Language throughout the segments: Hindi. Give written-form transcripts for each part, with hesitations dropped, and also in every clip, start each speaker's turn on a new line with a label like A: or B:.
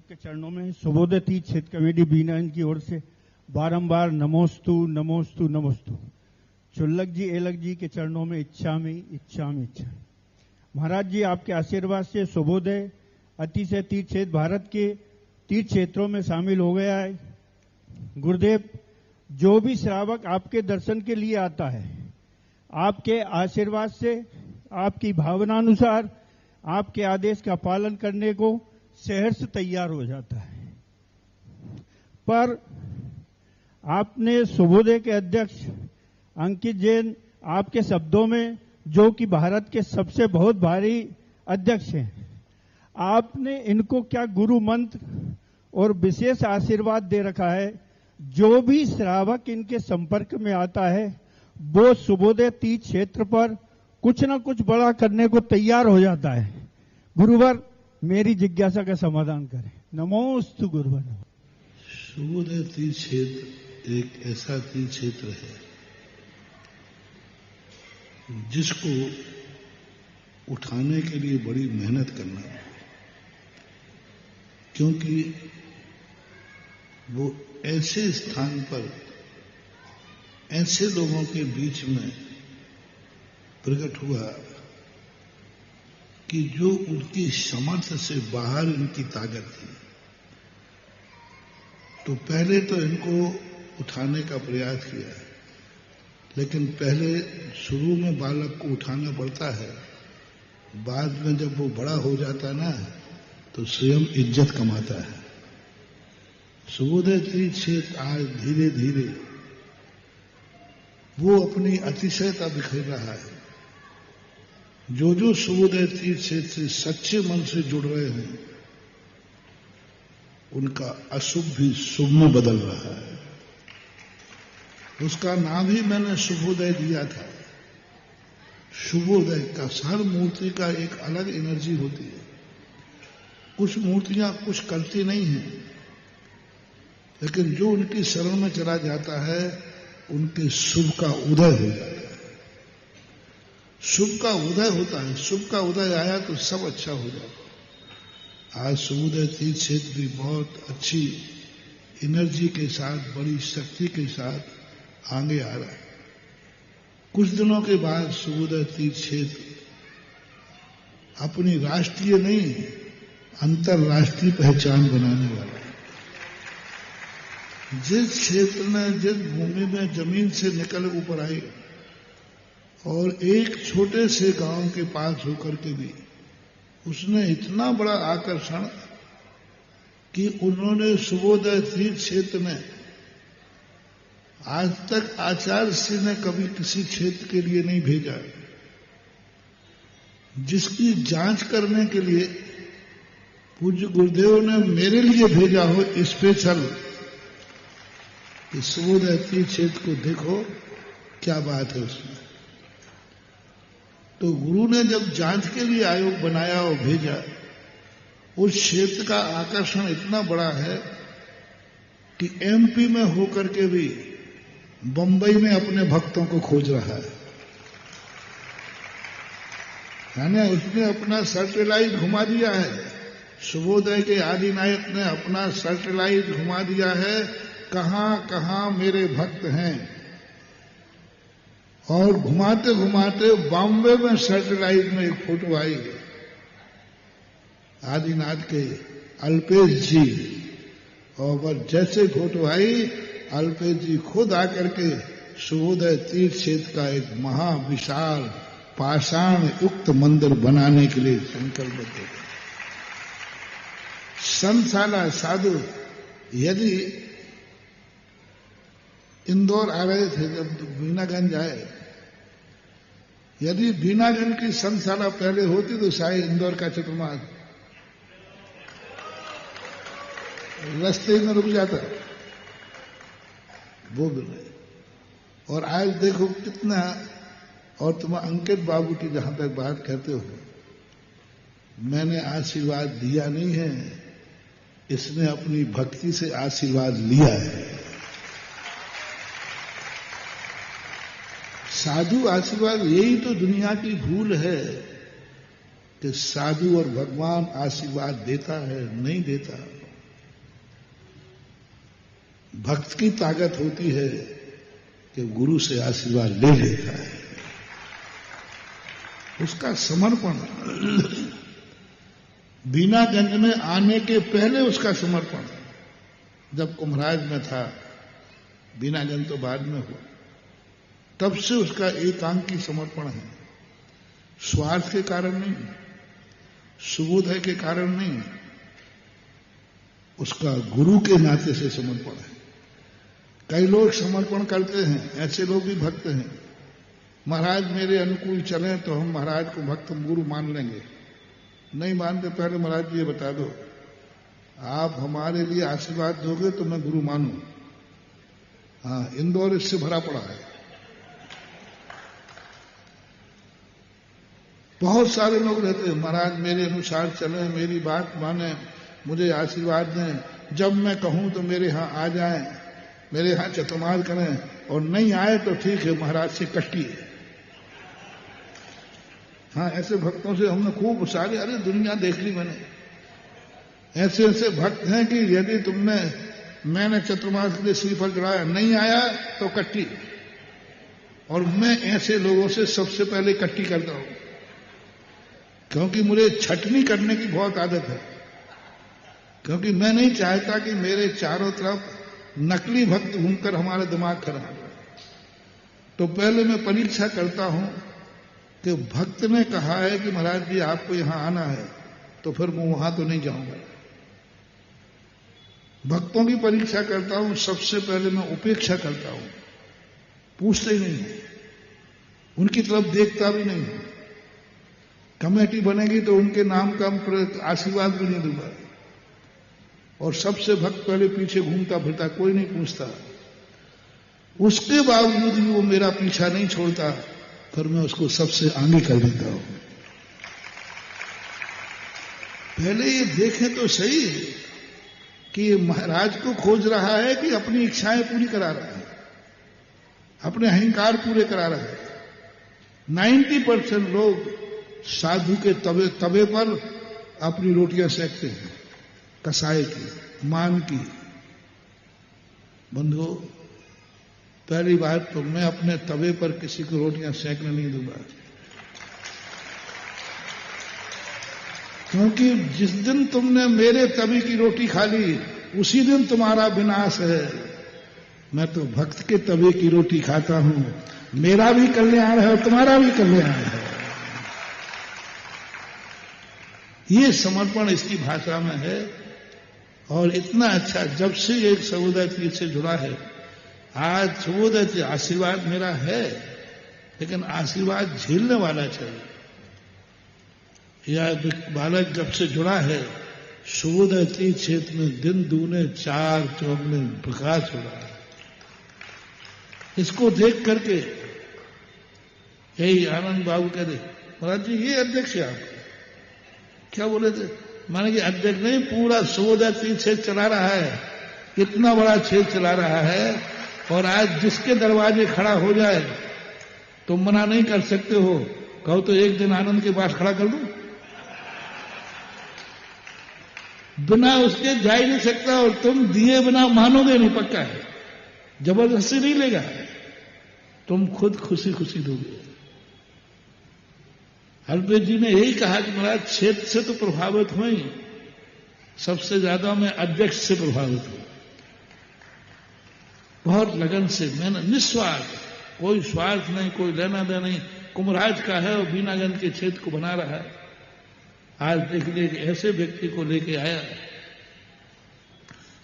A: आपके चरणों में सुबोधय तीर्थ क्षेत्र कमेटी बीना की ओर से बारंबार नमोस्तु नमोस्तु नमोस्तु। चुल्लक जी एलक जी के चरणों में इच्छा में इच्छा में इच्छा। महाराज जी, आपके आशीर्वाद से सुबोधय अतिशय तीर्थ क्षेत्र भारत के तीर्थ क्षेत्रों में शामिल हो गया है। गुरुदेव, जो भी श्रावक आपके दर्शन के लिए आता है, आपके आशीर्वाद से, आपकी भावनानुसार, आपके आदेश का पालन करने को सहर्ष तैयार हो जाता है। पर आपने सुबोधय के अध्यक्ष अंकित जैन, आपके शब्दों में, जो कि भारत के सबसे बहुत भारी अध्यक्ष हैं, आपने इनको क्या गुरु मंत्र और विशेष आशीर्वाद दे रखा है। जो भी श्रावक इनके संपर्क में आता है वो सुबोधय तीर्थ क्षेत्र पर कुछ न कुछ बड़ा करने को तैयार हो जाता है। गुरुवर, मेरी जिज्ञासा का समाधान करें। नमोस्तु गुरुवर।
B: सुबोधय तीर्थ क्षेत्र एक ऐसा तीर्थ क्षेत्र है जिसको उठाने के लिए बड़ी मेहनत करना है, क्योंकि वो ऐसे स्थान पर ऐसे लोगों के बीच में प्रकट हुआ कि जो उनकी सामर्थ्य से बाहर इनकी ताकत थी। तो पहले तो इनको उठाने का प्रयास किया, लेकिन पहले शुरू में बालक को उठाना पड़ता है, बाद में जब वो बड़ा हो जाता है ना, तो स्वयं इज्जत कमाता है। सुबोधय तीर्थ क्षेत्र आज धीरे धीरे वो अपनी अतिशयता बिखेर रहा है। जो जो सुबोधय तीर्थ क्षेत्र से सच्चे मन से जुड़ रहे हैं, उनका अशुभ भी शुभ में बदल रहा है। उसका नाम ही मैंने शुभोदय दिया था। शुभोदय का, हर मूर्ति का एक अलग एनर्जी होती है। कुछ मूर्तियां कुछ करती नहीं हैं, लेकिन जो उनकी शरण में चला जाता है, उनके शुभ का उदय हो जाता है। शुभ का उदय होता है, शुभ का उदय आया तो सब अच्छा हो जाता है। आज सुबोधय तीर्थ क्षेत्र भी बहुत अच्छी एनर्जी के साथ, बड़ी शक्ति के साथ आगे आ रहा है। कुछ दिनों के बाद सुबोधय तीर्थ क्षेत्र अपनी राष्ट्रीय नहीं, अंतरराष्ट्रीय पहचान बनाने वाला है। जिस क्षेत्र में, जिस भूमि में जमीन से निकल ऊपर आई और एक छोटे से गांव के पास होकर के भी उसने इतना बड़ा आकर्षण कि उन्होंने सुबोधय तीर्थ क्षेत्र में आज तक आचार्य श्री ने कभी किसी क्षेत्र के लिए नहीं भेजा, जिसकी जांच करने के लिए पूज्य गुरुदेव ने मेरे लिए भेजा हो स्पेशल कि सुबोधय तीर्थ क्षेत्र को देखो क्या बात है उसमें। तो गुरु ने जब जांच के लिए आयोग बनाया और भेजा, उस क्षेत्र का आकर्षण इतना बड़ा है कि एमपी में होकर के भी बंबई में अपने भक्तों को खोज रहा है। यानी उसने अपना सैटेलाइट घुमा दिया है। सुबोधय के आदिनायक ने अपना सैटेलाइट घुमा दिया है, कहां कहां मेरे भक्त हैं। और घुमाते घुमाते बॉम्बे में सैटेलाइट में एक फोटो आई आदिनाथ के अल्पेश जी, और बस जैसे फोटो आई, अल्पेश जी खुद आकर के सुबोधय तीर्थ क्षेत्र का एक महाविशाल पाषाण युक्त मंदिर बनाने के लिए संकल्प थे। संतशाला साधु यदि इंदौर आ रहे थे, जब बीनागंज आए, यदि बीनागंज की संतशाला पहले होती तो शायद इंदौर का चतुर्मास रास्ते में रुक जाता, वो भी नहीं। और आज देखो कितना, और तुम अंकित बाबू की जहां तक बात कहते हो, मैंने आशीर्वाद दिया नहीं है, इसने अपनी भक्ति से आशीर्वाद लिया है। साधु आशीर्वाद, यही तो दुनिया की भूल है कि साधु और भगवान आशीर्वाद देता है, नहीं देता। भक्त की ताकत होती है कि गुरु से आशीर्वाद ले लेता है, उसका समर्पण। बीनागंज में आने के पहले उसका समर्पण, जब कुम्भराज में था, बीनागंज तो बाद में हुआ, तब से उसका एकांकी समर्पण है। स्वार्थ के कारण नहीं, सुबोधय के कारण नहीं, उसका गुरु के नाते से समर्पण है। कई लोग समर्पण करते हैं, ऐसे लोग भी भक्त हैं। महाराज मेरे अनुकूल चलें तो हम महाराज को भक्त गुरु मान लेंगे। नहीं मानते, पहले महाराज जी ये बता दो, आप हमारे लिए आशीर्वाद दोगे तो मैं गुरु मानूं। हाँ, इंदौर इससे भरा पड़ा है। बहुत सारे लोग रहते हैं, महाराज मेरे अनुसार चलें, मेरी बात माने, मुझे आशीर्वाद दें, जब मैं कहूं तो मेरे यहां आ जाएं, मेरे यहां चतुर्मास करें, और नहीं आए तो ठीक है, महाराज से कटिए। हाँ, ऐसे भक्तों से हमने खूब सारे, अरे दुनिया देख ली मैंने। ऐसे ऐसे भक्त हैं कि यदि मैंने चतुर्मास के लिए श्रीफल चढ़ाया, नहीं आया तो कट्टी। और मैं ऐसे लोगों से सबसे पहले कट्टी करता हूं, क्योंकि मुझे छटनी करने की बहुत आदत है। क्योंकि मैं नहीं चाहता कि मेरे चारों तरफ नकली भक्त घूमकर हमारा दिमाग खराब हो। तो पहले मैं परीक्षा करता हूं कि भक्त ने कहा है कि महाराज जी आपको यहां आना है, तो फिर मैं वहां तो नहीं जाऊंगा। भक्तों की परीक्षा करता हूं, सबसे पहले मैं उपेक्षा करता हूं, पूछते ही नहीं, उनकी तरफ देखता भी नहीं। कमेटी बनेगी तो उनके नाम का आशीर्वाद भी नहीं दूंगा। और सबसे भक्त पहले पीछे घूमता फिरता, कोई नहीं पूछता। उसके बावजूद भी वो मेरा पीछा नहीं छोड़ता, फिर मैं उसको सबसे आगे कर देता हूं। पहले ये देखें तो सही कि महाराज को खोज रहा है कि अपनी इच्छाएं पूरी करा रहा है, अपने अहंकार पूरे करा रहा है। 90% लोग साधु के तवे पर अपनी रोटियां सेकते हैं, कसाई की, मान की। बंधुओं, पहली बात तो मैं अपने तवे पर किसी को रोटियां सेकने नहीं दूंगा, क्योंकि जिस दिन तुमने मेरे तवे की रोटी खा ली, उसी दिन तुम्हारा विनाश है। मैं तो भक्त के तवे की रोटी खाता हूं, मेरा भी कल्याण है और तुम्हारा भी कल्याण है। ये समर्पण इसकी भाषा में है। और इतना अच्छा, जब से एक सबोदय तीर्थ से जुड़ा है, आज सबोदय तीर्थ आशीर्वाद मेरा है, लेकिन आशीर्वाद झेलने वाला चाहिए। या बालक जब से जुड़ा है, सबोदय तीर्थ क्षेत्र में दिन दूने चार चौगुने प्रकाश हो रहा है। इसको देख करके यही आनंद बाबू कह रहे, महाराज जी ये अध्यक्ष है आपका। क्या बोले थे? माने कि अध्यक्ष नहीं, पूरा सबोदय तीर्थ क्षेत्र चला रहा है, इतना बड़ा क्षेत्र चला रहा है। और आज जिसके दरवाजे खड़ा हो जाए तुम मना नहीं कर सकते हो। कहो तो एक दिन आनंद के पास खड़ा कर दूं, बिना उसके जा ही नहीं सकता। और तुम दिए बिना मानोगे नहीं, पक्का है, जबरदस्ती नहीं लेगा, तुम खुद खुशी खुशी दोगे। हरदेव जी ने यही कहा कि महाराज क्षेत्र से तो प्रभावित हुई, सबसे ज्यादा मैं अध्यक्ष से प्रभावित हूं। बहुत लगन से, मैंने निस्वार्थ, कोई स्वार्थ नहीं, कोई लेना देना नहीं, कुम्भराज का है और बीनागंज के क्षेत्र को बना रहा है। आज देख लिए कि ऐसे व्यक्ति को लेके आया,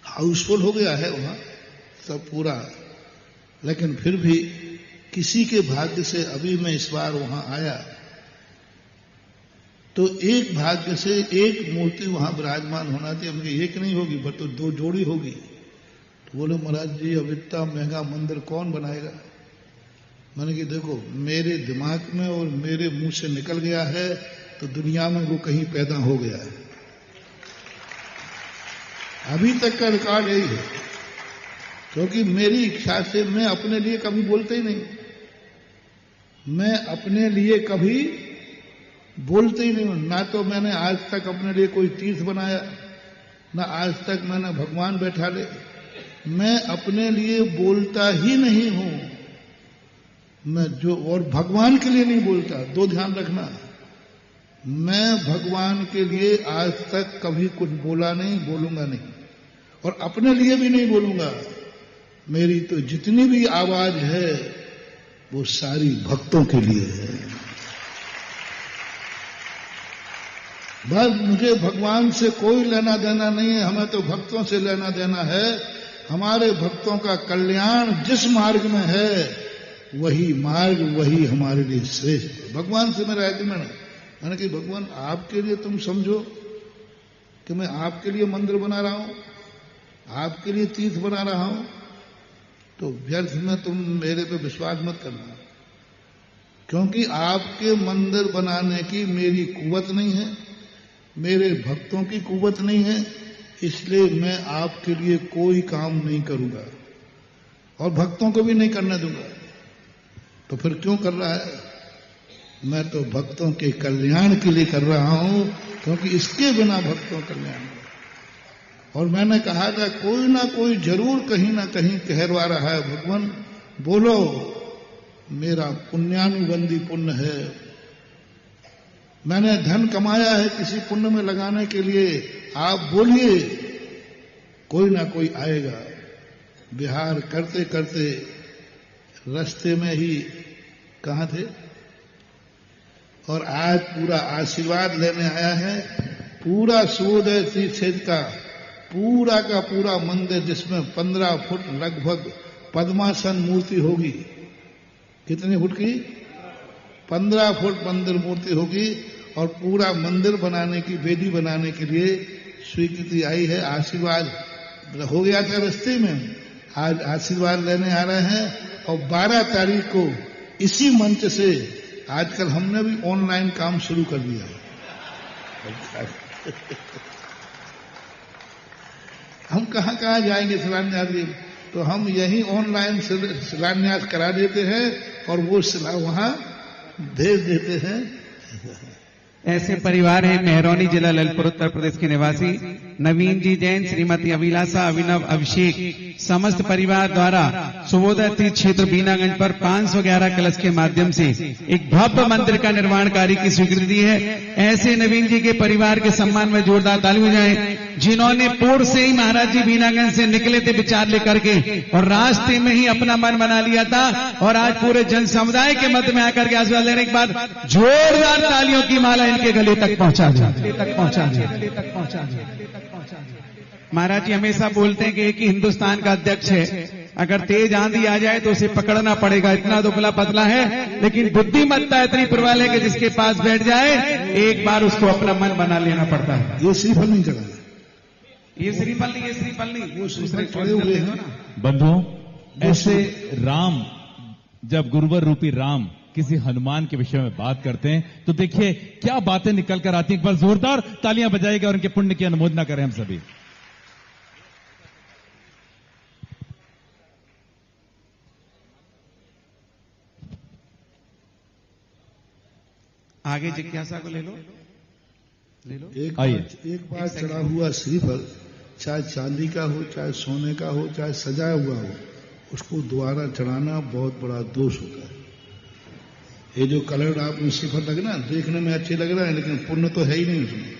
B: हाउसफुल हो गया है वहां सब पूरा। लेकिन फिर भी किसी के भाग्य से अभी मैं इस बार वहां आया तो एक भाग्य से एक मूर्ति वहां विराजमान होना थी। हमने एक नहीं होगी, पर तो दो जोड़ी होगी। तो बोले महाराज जी अब इतना महंगा मंदिर कौन बनाएगा? मैंने कि देखो, मेरे दिमाग में और मेरे मुंह से निकल गया है तो दुनिया में वो कहीं पैदा हो गया है। अभी तक का रिकॉर्ड यही है, क्योंकि मेरी इच्छा से मैं अपने लिए कभी बोलते ही नहीं, मैं अपने लिए कभी बोलते ही नहीं हूं। ना तो मैंने आज तक अपने लिए कोई तीर्थ बनाया, ना आज तक मैंने भगवान बैठा ले, मैं अपने लिए बोलता ही नहीं हूं, मैं जो और भगवान के लिए नहीं बोलता। दो ध्यान रखना, मैं भगवान के लिए आज तक कभी कुछ बोला नहीं, बोलूंगा नहीं, और अपने लिए भी नहीं बोलूंगा। मेरी तो जितनी भी आवाज है वो सारी भक्तों के लिए है। बस मुझे भगवान से कोई लेना देना नहीं है, हमें तो भक्तों से लेना देना है। हमारे भक्तों का कल्याण जिस मार्ग में है वही मार्ग, वही हमारे लिए श्रेष्ठ है। भगवान से मेरा एग्रीमेंट है, मैंने कि भगवान आपके लिए तुम समझो कि मैं आपके लिए मंदिर बना रहा हूं, आपके लिए तीर्थ बना रहा हूं, तो व्यर्थ में तुम मेरे पे विश्वास मत करना, क्योंकि आपके मंदिर बनाने की मेरी कुवत नहीं है, मेरे भक्तों की कुवत नहीं है, इसलिए मैं आपके लिए कोई काम नहीं करूंगा और भक्तों को भी नहीं करने दूंगा। तो फिर क्यों कर रहा है? मैं तो भक्तों के कल्याण के लिए कर रहा हूं, क्योंकि इसके बिना भक्तों का कल्याण नहीं। और मैंने कहा था कोई ना कोई जरूर कहीं ना कहीं कहरवा रहा है, भगवान बोलो, मेरा पुण्यानुबंधी पुण्य है, मैंने धन कमाया है किसी पुण्य में लगाने के लिए, आप बोलिए, कोई ना कोई आएगा। बिहार करते करते रास्ते में ही कहां थे, और आज पूरा आशीर्वाद लेने आया है। पूरा सूर्योदय तीर्थ क्षेत्र का पूरा मंदिर, जिसमें 15 फुट लगभग पद्मासन मूर्ति होगी। कितने फुट की? 15 फुट मंदिर मूर्ति होगी, और पूरा मंदिर बनाने की, वेदी बनाने के लिए स्वीकृति आई है। आशीर्वाद हो गया था रास्ते में, आज आशीर्वाद लेने आ रहे हैं। और 12 तारीख को इसी मंच से, आजकल हमने भी ऑनलाइन काम शुरू कर दिया है। हम कहां जाएंगे शिलान्यास के? तो हम यही ऑनलाइन शिलान्यास करा देते हैं और वो वहां भेज देते हैं।
C: ऐसे परिवार हैं मेहरौनी जिला ललितपुर उत्तर प्रदेश के निवासी नवीन जी जैन, श्रीमती अभिलाषा, अभिनव, अभिषेक, समस्त परिवार द्वारा सुबोधय तीर्थ क्षेत्र बीनागंज पर 511 कलश के माध्यम से एक भव्य मंदिर का निर्माण कार्य की स्वीकृति है। ऐसे नवीन जी के परिवार के सम्मान में जोरदार ताली हो जाए, जिन्होंने पूर्व से ही महाराज जी बीनागंज से निकले थे विचार लेकर के, और रास्ते में ही अपना मन बना लिया था, और आज पूरे जन समुदाय के मध्य में आकर के आशीर्वाद लेने के बाद जोरदार तालियों की माला इनके गले तक पहुंचा दिया। महाराज जी हमेशा बोलते हैं कि एक ही हिंदुस्तान का अध्यक्ष है, अगर तेज आंधी आ जाए तो उसे पकड़ना पड़ेगा, इतना दुबला पतला है, लेकिन बुद्धिमत्ता इतनी प्रबल है कि जिसके पास बैठ जाए एक बार उसको अपना मन बना लेना पड़ता है।
B: ये श्रीफल नहीं चढ़ा,
C: ये श्रीफल नहीं,
B: वो श्रीफल चढ़े हुए हैं।
D: बंधुओं, ऐसे राम, जब गुरुवर रूपी राम किसी हनुमान के विषय में बात करते हैं तो देखिए क्या बातें निकल कर आती हैं। एक बार जोरदार तालियां बजाएगा और उनके पुण्य की अनुमोदना करें हम सभी।
C: आगे जिज्ञासा को ले लो।
B: एक बार चढ़ा हुआ श्रीफल, चाहे चांदी का हो, चाहे सोने का हो, चाहे सजाया हुआ हो, उसको दोबारा चढ़ाना बहुत बड़ा दोष होता है। ये जो कलर आपने श्रीफल लगे ना, देखने में अच्छे लग रहा है, लेकिन पुण्य तो है ही नहीं उसमें।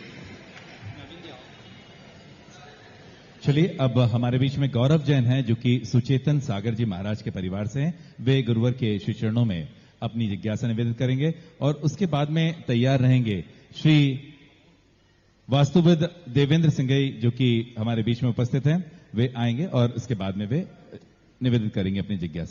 D: चलिए, अब हमारे बीच में गौरव जैन हैं, जो कि सुचेतन सागर जी महाराज के परिवार से हैं। वे गुरुवर के श्री चरणों में अपनी जिज्ञासा निवेदित करेंगे और उसके बाद में तैयार रहेंगे श्री वास्तुविद देवेंद्र सिंघई, जो कि हमारे बीच में उपस्थित हैं। वे आएंगे और उसके बाद में वे निवेदित करेंगे अपनी जिज्ञासा।